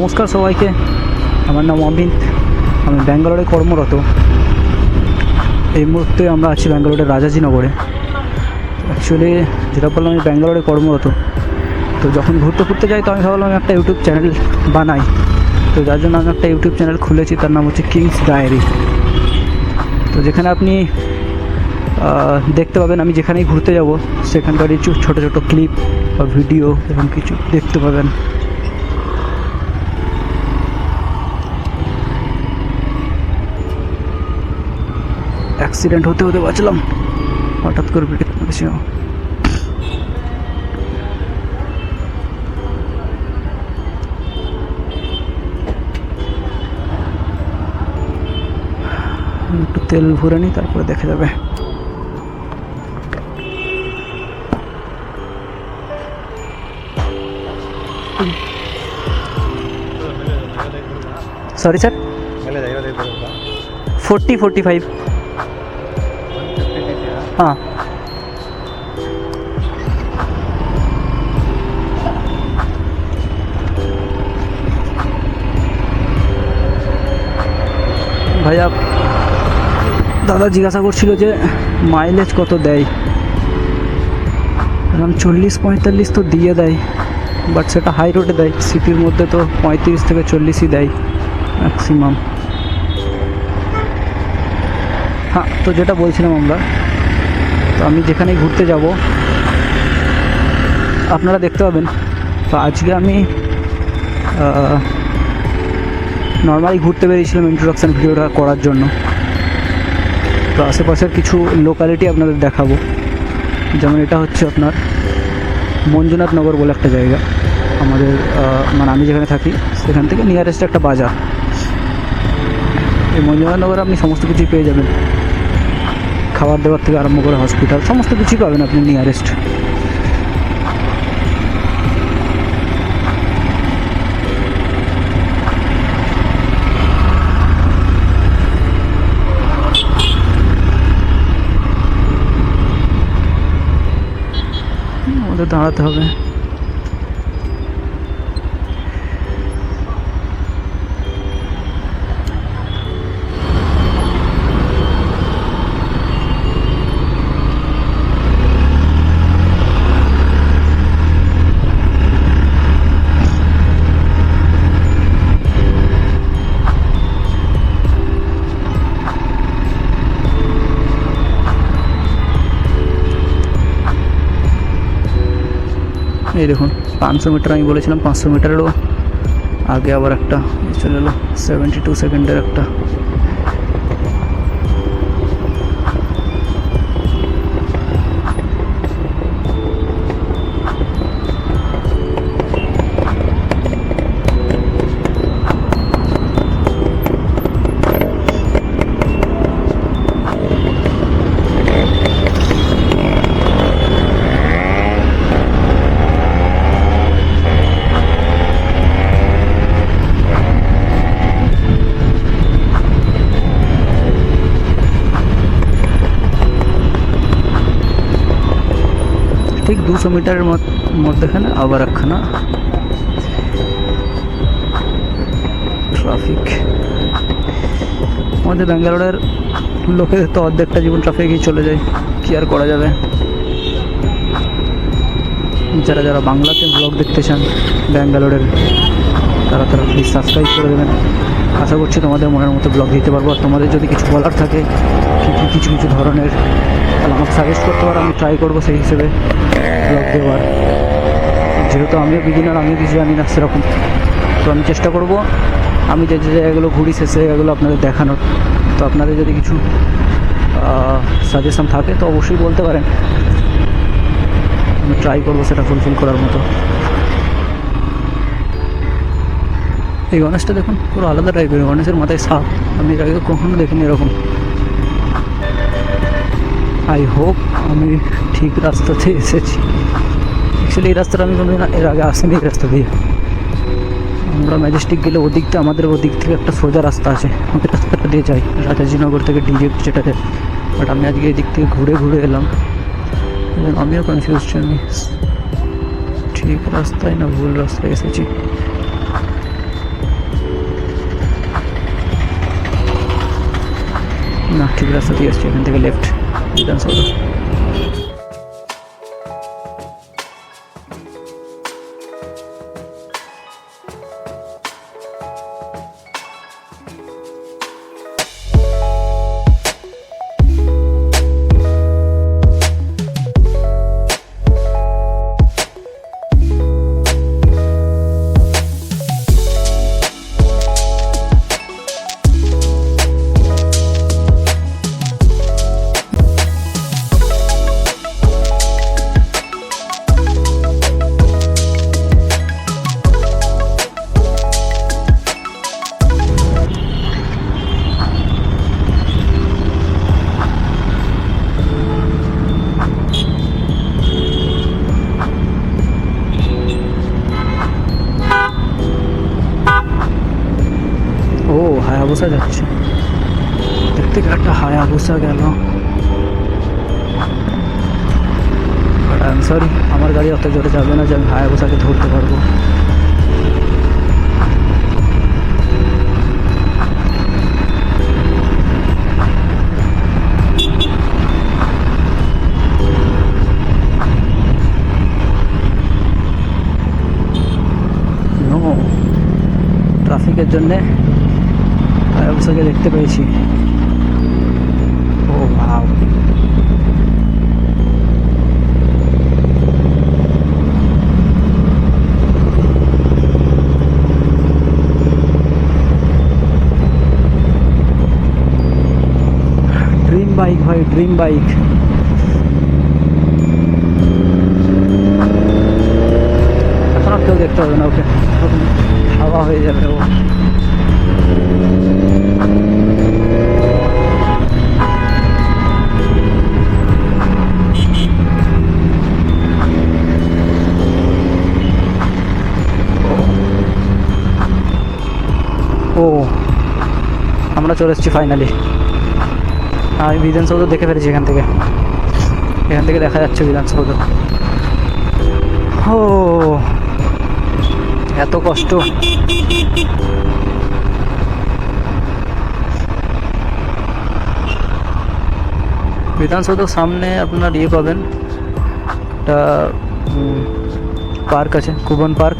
নমস্কার সবাইকে, আমার নাম অমিত। আমি ব্যাঙ্গালোরে কর্মরত। এই মুহূর্তে আমরা আছি ব্যাঙ্গালোরের রাজাজিনগরে। অ্যাকচুয়ালি যেটা বললাম, আমি ব্যাঙ্গালোরে কর্মরত। তো যখন ঘুরতে যাই তো আমি ভাবলাম আমি একটা ইউটিউব চ্যানেল বানাই। তো যার জন্য আমি একটা ইউটিউব চ্যানেল খুলেছি, তার নাম হচ্ছে কিংস ডায়েরি। তো যেখানে আপনি দেখতে পাবেন আমি যেখানেই ঘুরতে যাব সেখানকার কিছু ছোটো ছোটো ক্লিপ বা ভিডিও এবং কিছু দেখতে পাবেন। অ্যাক্সিডেন্ট হতে বাঁচলাম, হঠাৎ করে ব্রেক করেছি। একটু তেল ভরে নিই, তারপরে দেখা যাবে। Sorry sir, 40-45। हाँ, ভাই দাদা জিজ্ঞাসা করছিল যে মাইলেজ কত দেয়। এরকম 40-45 তো দিয়ে দেয়, বাট সেটা হাই রোডে দেয়। সিটির মধ্যে তো 35 থেকে 40ই দেয় ম্যাক্সিমাম। হ্যাঁ, তো যেটা বলছিলাম আমরা, তো আমি যেখানেই ঘুরতে যাব আপনারা দেখতে পাবেন। তো আজকে আমি নর্মালি ঘুরতে বেরিয়েছিলাম ইন্ট্রোডাকশান ভিডিওটা করার জন্য। তো আশেপাশের কিছু লোকালিটি আপনাদের দেখাবো। যেমন এটা হচ্ছে আপনার মঞ্জুনাথ নগর বলে একটা জায়গা। আমাদের মানে আমি যেখানে থাকি সেখান থেকে নিয়ারেস্ট একটা বাজার। এই মঞ্জুনাথ নগরে আপনি সমস্ত কিছুই পেয়ে যাবেন, খাবার দাবার থেকে আরম্ভ করে হসপিটাল, সমস্ত কিছুই পাবেন আপনি নিয়ারেস্ট। আমাদের দাঁড়াতে হবে। এই দেখুন 500 মিটার, আমি বলেছিলাম 500 মিটারেরও আগে আবার একটা চলে এলো 72 সেকেন্ডের একটা। ঠিক 200 মিটারের মধ্যেখানে আবার একখানা ট্রাফিক। আমাদের ব্যাঙ্গালোরের লোকেদের তো অর্ধেকটা জীবন ট্রাফিকেই চলে যায়, কি আর করা যাবে। যারা বাংলাতে ব্লগ দেখতে চান ব্যাঙ্গালোরের, তারা প্লিজ সাবস্ক্রাইব করে দেবেন। আশা করছি তোমাদের মনের মতো ব্লগ দিতে পারবো। আর তোমাদের যদি কিছু বলার থাকে কিছু ধরনের, তাহলে আমাকে সাজেস্ট করতে পারো, আমি ট্রাই করবো সেই হিসেবে ব্লগ দেওয়ার। যেহেতু আমিও বিগিনার, আমিও কিছু জানি না সেরকম, তো আমি চেষ্টা করব আমি যে জায়গাগুলো ঘুরি সে জায়গাগুলো আপনাদের দেখানোর। তো আপনাদের যদি কিছু সাজেশন থাকে তো অবশ্যই বলতে পারেন, আমি ট্রাই করবো সেটা ফুলফিল করার মতো। এই গণেশটা দেখুন, পুরো আলাদা টাইপের। গণেশের মাথায় সাপ, আমি এর আগে কখনো দেখিনি এরকম। আই হোপ আমি ঠিক রাস্তাতে এসেছি। অ্যাকচুয়ালি এই রাস্তাটা আমি কোনোদিন এর আগে আসিনি। এই রাস্তা দিয়ে আমরা ম্যাজেস্টিক গেলে ওদিকটা, আমাদের ওদিক থেকে একটা সোজা রাস্তা আছে, ওই রাস্তাটা দিয়ে যাই রাজাজিনগর থেকে ডিরেক্ট যেটা যায়। বাট আমি আজকে এই দিক থেকে ঘুরে এলাম, আমিও কনফিউজ আমি ঠিক রাস্তায় না ভুল রাস্তায় এসেছি। না, ঠিক রাস্তাতেই আসছি, এখান থেকে লেফট বিধানসৌধ। ও হায়াবুসা যাচ্ছে, দেখতে একটা হায়াবুসা গেল। বাট আই এম সরি, আমার গাড়ি অত জোরে যাবে না যে আমি হায়াবুসাকে ধরতে পারবো। নো, ট্রাফিকের জন্যে হায়াবুসাকে দেখতে পেয়েছি। ও ভাও, ড্রিম বাইক ভাই, ড্রিম বাইক। এখন আর কেউ দেখতে হবে না ওকে, হাওয়া হয়ে যাবে ও। ও আমরা চলে এসেছি ফাইনালি। আমি বিধানসৌধ দেখে ফেলেছি এখান থেকে, এখান থেকে দেখা যাচ্ছে বিধানসৌধ। ও এত কষ্ট। বিধানসৌধের সামনে আপনার ইয়ে পাবেন, একটা পার্ক আছে, কুবন পার্ক,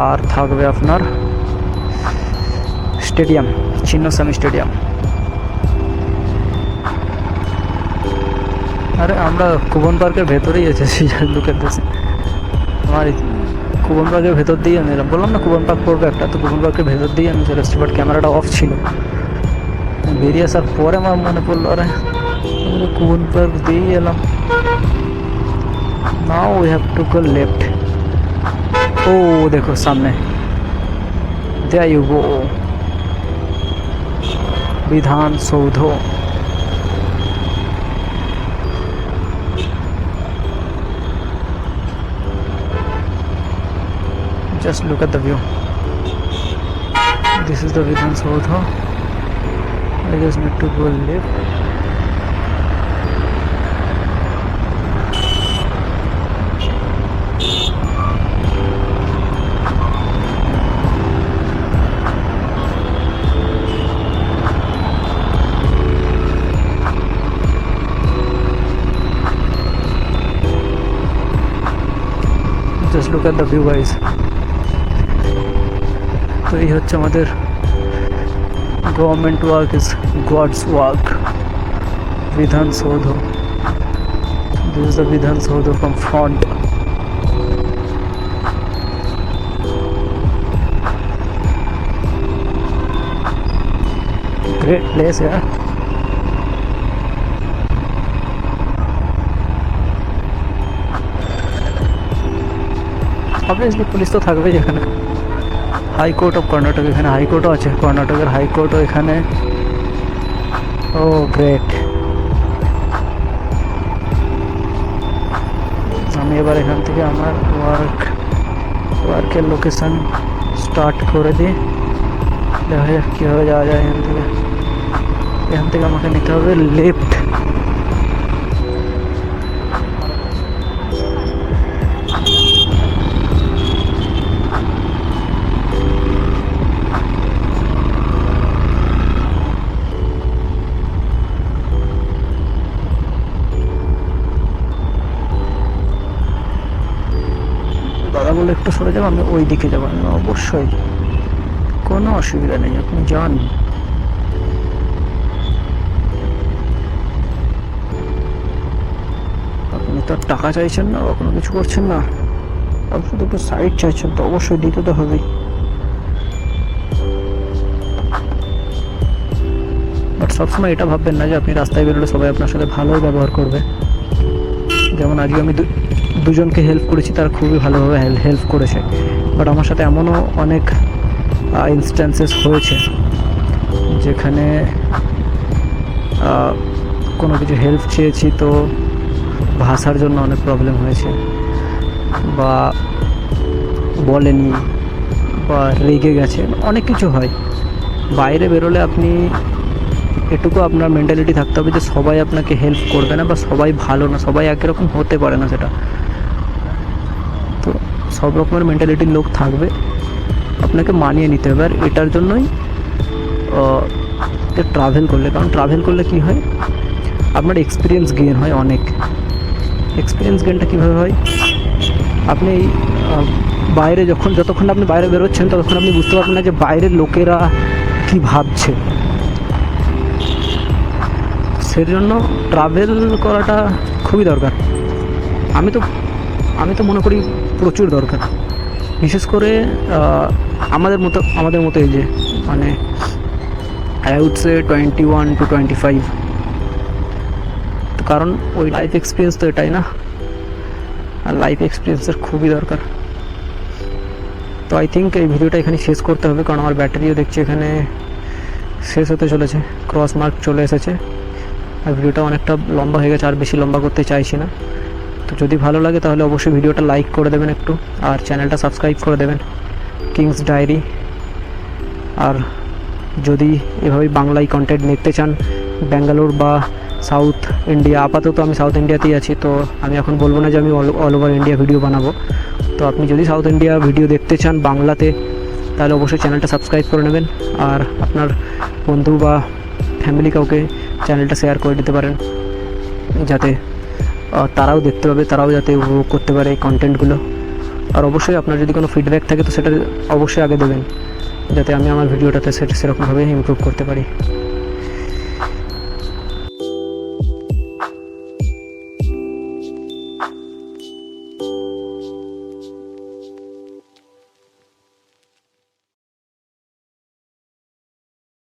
আর থাকবে আপনার স্টেডিয়াম, চিন্নস্বামী স্টেডিয়াম। আরে আমরা কুবন পার্কের ভেতরেই এসেছি লুকের দেশে। আমার কুবন পার্কের ভেতর দিয়েই আমি এলাম, বললাম না কুবন পার্ক পড়বে একটা, তো কুবন পার্কের ভেতর দিয়েই আমি চলে এসেছি। বাট ক্যামেরাটা অফ ছিল, বেরিয়ে আসার পরে আমার মনে পড়লো আরে কুবন পার্ক দিয়েই এলাম। Now we have to go left. ও দেখো সামনে, there you go, Vidhana Soudha. Just look at the view. This is the Vidhan Saudha. I just need to go left. Just look at the view guys. তো এই হচ্ছে আমাদের government work is god's work, Vidhana Soudha. This is the Vidhana Soudha from front. Great place यार। Obviously police তো থাকবেই এখানে। High court of Karnataka, এখানে হাইকোর্টও আছে, কর্ণাটকের হাইকোর্টও এখানে। ও গ্রেট। আমি এবার এখান থেকে আমার ওয়ার্কের লোকেশন স্টার্ট করে দিই, দেখা যাক কীভাবে যাওয়া যায় এখান থেকে। এখান থেকে আমাকে নিতে হবে লেফট। একটু সরে যাবো, আমি ওই দিকে যাবো। আমি অবশ্যই, কোনো অসুবিধা নেই, আপনি যান। আপনি তো আর টাকা চাইছেন না বা কোনো কিছু করছেন না, আপনি শুধু একটু সাইড চাইছেন, তো অবশ্যই দিতে তো হবেই। বাট সবসময় এটা ভাববেন না যে আপনি রাস্তায় বেরোলে সবাই আপনার সাথে ভালোই ব্যবহার করবে। যেমন আজকে আমি দুজনকে হেল্প করেছি, তারা খুবই ভালোভাবে হেল্প করেছে। বাট আমার সাথে এমনও অনেক ইনস্ট্যান্সেস হয়েছে যেখানে কোনো কিছু হেল্প চেয়েছি তো ভাষার জন্য অনেক প্রবলেম হয়েছে, বা বলেনি, বা রেগে গেছে, অনেক কিছু হয়। বাইরে বেরোলে আপনি এটুকু আপনার মেন্টালিটি থাকতে হবে যে সবাই আপনাকে হেল্প করবে না, বা সবাই ভালো না, সবাই একরকম হতে পারে না সেটা। তো সব রকমের মেন্টালিটির লোক থাকবে, আপনাকে মানিয়ে নিতে হবে। আর এটার জন্যই ট্রাভেল করলে, কারণ ট্রাভেল করলে কী হয়, আপনার এক্সপিরিয়েন্স গেইন হয় অনেক। এক্সপিরিয়েন্স গেইনটা কীভাবে হয়, আপনি বাইরে যতক্ষণ আপনি বাইরে বেরোচ্ছেন ততক্ষণ আপনি বুঝতে পারবেন না যে বাইরের লোকেরা কী ভাবছে। সেজন্য ট্রাভেল করাটা খুবই দরকার। আমি তো মনে করি প্রচুর দরকার, বিশেষ করে আমাদের মতো এই যে মানে আই উড সে 21 to 25, কারণ ওই লাইফ এক্সপিরিয়েন্স তো এটাই না, আর লাইফ এক্সপিরিয়েন্সের খুবই দরকার। তো আই থিঙ্ক এই ভিডিওটা এখানে শেষ করতে হবে, কারণ আমার ব্যাটারিও দেখছি এখানে শেষ হতে চলেছে, ক্রস মার্ক চলে এসেছে। আর ভিডিওটা অনেকটা লম্বা হয়ে গেছে, আর বেশি লম্বা করতে চাইছি না। তো যদি ভালো লাগে তাহলে অবশ্যই ভিডিওটা লাইক করে দেবেন একটু, আর চ্যানেলটা সাবস্ক্রাইব করে দেবেন, কিংস ডায়েরি। আর যদি এভাবেই বাংলায় কন্টেন্ট দেখতে চান, ব্যাঙ্গালোর বা সাউথ ইন্ডিয়া, আপাতত আমি সাউথ ইন্ডিয়াতেই আছি, তো আমি এখন বলবো না যে আমি অল ওভার ইন্ডিয়া ভিডিও বানাবো। তো আপনি যদি সাউথ ইন্ডিয়া ভিডিও দেখতে চান বাংলাতে, তাহলে অবশ্যই চ্যানেলটা সাবস্ক্রাইব করে নেবেন। আর আপনার বন্ধু বা ফ্যামিলি কাউকে চ্যানেলটা শেয়ার করে দিতে পারেন, যাতে তারাও দেখতে পাবে, তারাও যাতে উপভোগ করতে পারে এই কন্টেন্টগুলো। আর অবশ্যই আপনার যদি কোনো ফিডব্যাক থাকে তো সেটা অবশ্যই আগে দেবেন, যাতে আমি আমার ভিডিওটাতে সেরকমভাবে ইমপ্রুভ করতে পারি।